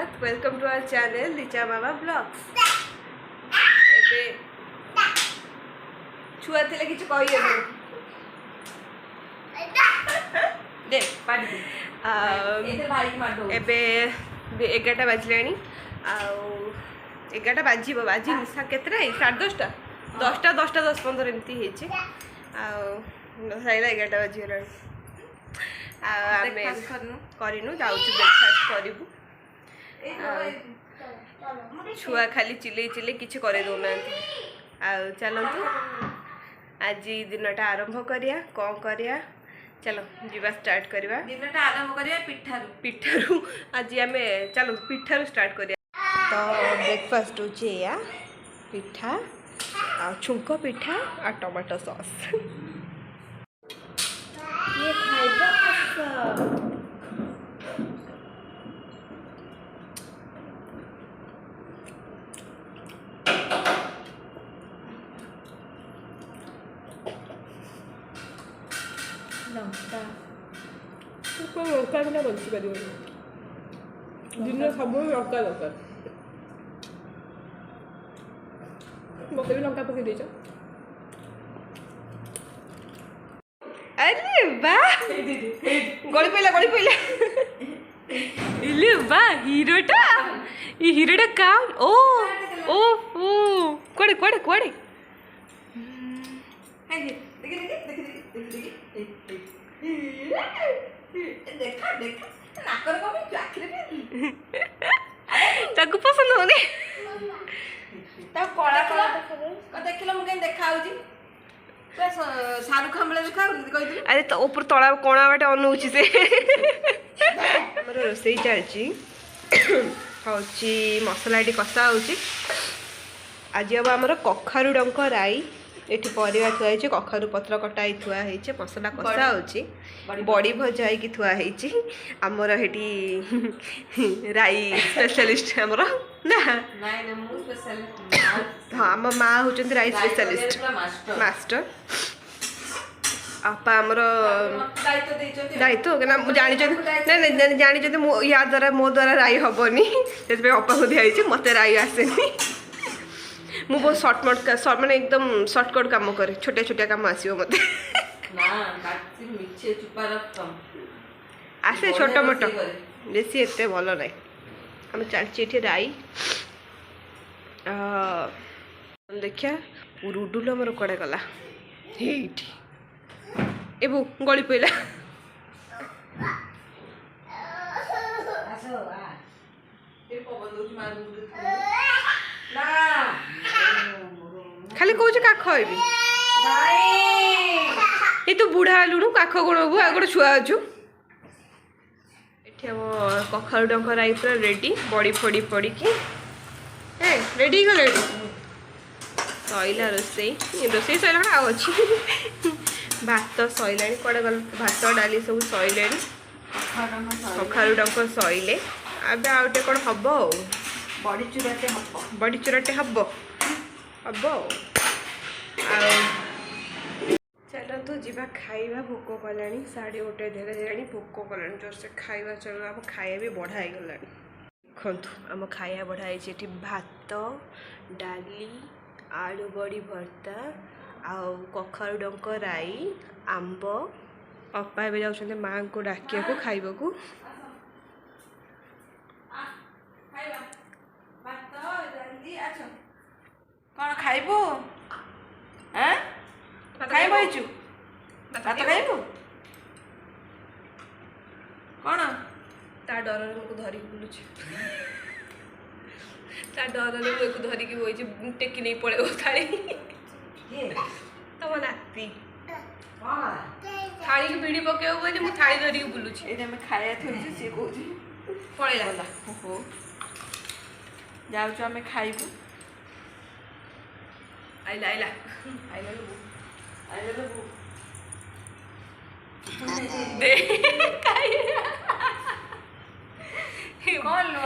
सुप्रभात welcome to our channel Licha Mama blogs एबे छुआ थिले किछ कहि दे पाडी दे भाई के मार दो एबे 11टा बाजलानी आ 11टा बाजिबो बाजी निसा केतरा 10:30 10टा 10:15 एमती हेछि आ साइला 11टा बाजी गलानी आमे करिनु जाउछु ब्रेकफास्ट करिबु छुआ खाली चिले चिले किछ करे दोना आ चलंतु आज दिनटा आरंभ करिया कौन करिया चलो जीवा स्टार्ट करिया दिनटा आरंभ करिया पिठारू आज आमे चलो पिठारू स्टार्ट करिया तो ब्रेकफास्ट होचे या पिठा आ छुंको पिठा आ टमाटो सॉस ये खाइबा लंका बिना बंची पार दिन सब लंका दरकार मत भी लंका पकई देच अरे वाह गड़ी पइला इले वाह हीरोटा ई हीरोटा का ओ ओ ओ कोड़े कोड़े कोड़े ताकू पसंद होने कला कला देखिल मुझे देखा शाहरुख खान देखा अरे तो ऊपर तला कणा बाटे अनौची से हमर रोसई चलची होची मसला टी कषा होची आज अब हमर कखारु डंक राई एठी परिवा थुआ है कखारु पत्र कटाई थुआ है मसला कषा होची बड़ी भजा है कि थुआ है आमर हेटी राई स्पेशलिस्ट हमर ना हाँ आम माँ होचंती राई स्पेशलिस्ट मास्टर आपा आमर दायित्व ना जानी या द्वारा मो द्वारा राई हेनी से अपा को दिखाई मत राई आसेनी मु बहुत शॉर्ट माने एकदम शॉर्टकट काम करे छोटे छोटे काम आसीबो मते आसे छोट मोट बेसी एते भलो नै हम चलची एठी राई देखिया रुडुल मोर कड़े गला हेठी एबु गली पइला खाली कौच काख हेबी ये तो बुढ़ा लुणु काख गुणबू आ गोटे छुआ अच्छु ये कखारु डंक राई पूरा रेडी बड़ी फड़ी पड़ी रेडी गले सैला रोसई रोसई सैला आ अच्छी भात सैला कड़े गल भात डाली सब सैले कखारु डंक सैले अब आउटे कौन हम बड़ी चूराटे हम चलतु जीवा खाइबा भोक कला 1:30 देर भोक कला जोर से खाइबा चलो आम खाया भी बढ़ाई गला देखु आम खाया बढ़ाई भात डाली आलू बड़ी भर्ता आउ कखारु डंक राई आंब अपा ए जाऊँ माँ को डाकिया को खाइबा को कौन खाइबू खाइबू भात खाइबू कौन ता डर मुझे धरिक बुलू ता डर मुझे धरिकी बही टेकी नहीं पड़े थाली तम नाती थाली की बीड़ी पकेब बोली मुझे थाली धरिकी बुलूची ये खाया थे सी कह पड़ेगा ओहो जाऊँ आम खाइबू आइला आइला आइला लोबू आइला लोबू दे कौन लो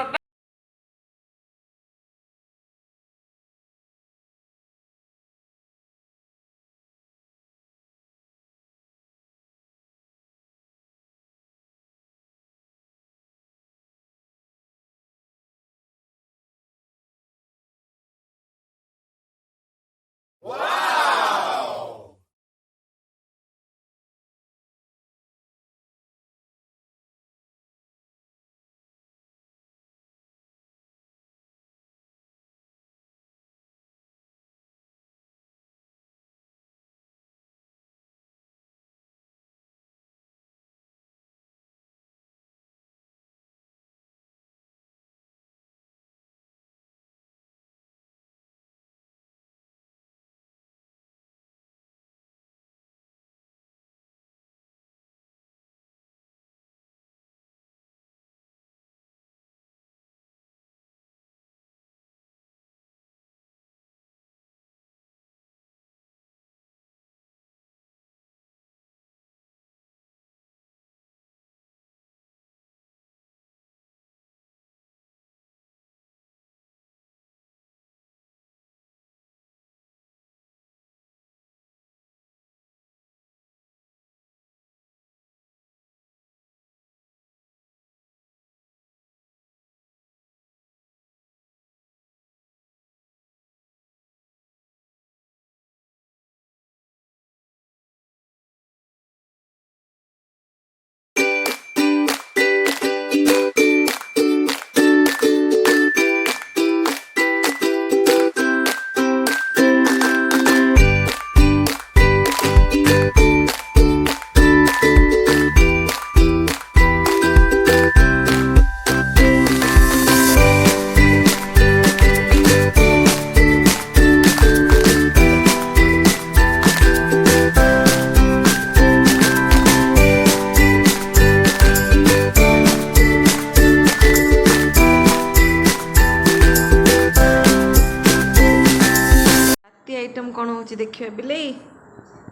ରାତି आइटम कौन हो देखिए बिले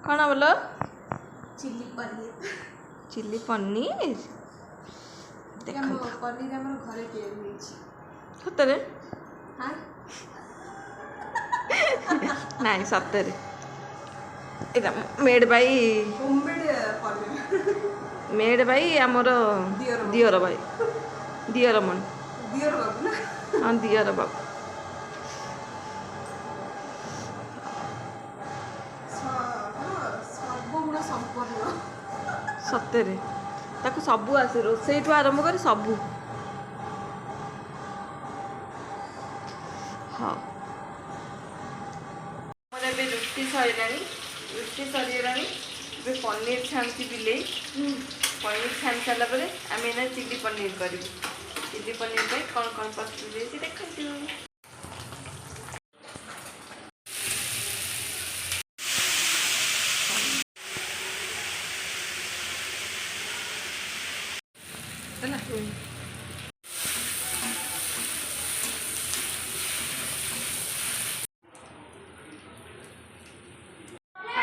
कौन बोलो चिली पनीर चिली पनीर देखो पनीर हमर घरे तैयार होईछि सतरे हां नहीं सतरे एटा made by homemade paneer made by हमर दियर बाई दियर मन दियर बाबू ना हां दियर बाबू सତରେ ତାକୁ ସବୁ ଆସେ ରୋଷେଇଠୁ ଆରମ୍ଭ କରି ସବୁ ହଁ ମୋର ଏବେ ରୁଟି ସରିଲାଣି ରୁଟି ସରିଗଲାଣି ଏବେ ପନିର ଛାଣୁଛି ବିଲେଇ ପନିର ଛାଣି ସାରିଲା ପରେ ଆମେ ଏଇନା ଚିଲି ପନିର କରିବୁ ଚିଲି ପନିର ପାଇଁ କ'ଣ କ'ଣ ପ୍ରସ୍ତୁତ ହେଇଛି ଦେଖନ୍ତୁ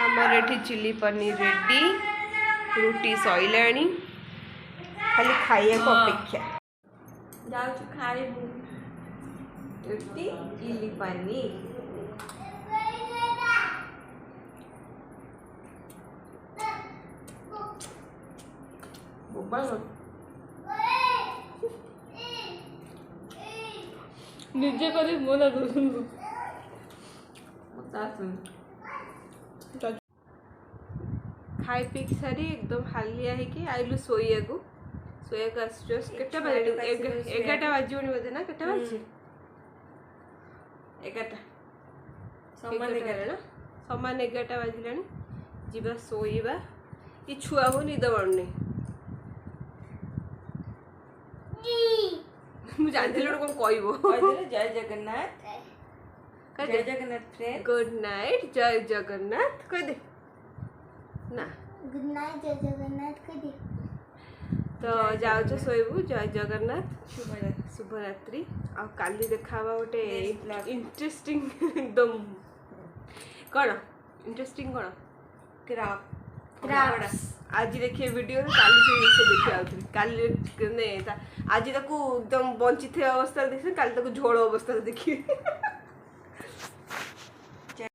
आमर एठी चिली पनीर रेडी रुटी सैलाणी खाली खाइए को अपेक्षा जाऊ खाए रुटी चिली पनीर निजे करे मोना दोस्तों खाई पी सारी एकदम हालिया है आइलु सोया को केटा बजे 11टा बाजनी बोधे ना केटा बजे 11टा समान 11 ना समान 11टा बाजिलानी जीवा सोईबा ये छुआ को निद पड़नी मु जानथिल कोन कहइबो जय जगन्नाथ जय जगन्नाथ फ्रेंड गुड नाइट जय जगन्नाथ कह दे ना गुड नाइट जय जगन्नाथ कह दे तो जाओ सोइबू जय जगन्नाथ शुभ रात्रि आ काली देखाबा गोटे इंटरेस्टिंग एकदम कौन इंटरेस्टिंग कौन क्राफ्ट्स आज देखिए वीडियो काली से जिन देखिए आउथि काली आज ताकू एकदम बंची थे अवस्था देखिए काली ताकू झोल अवस्था देखिए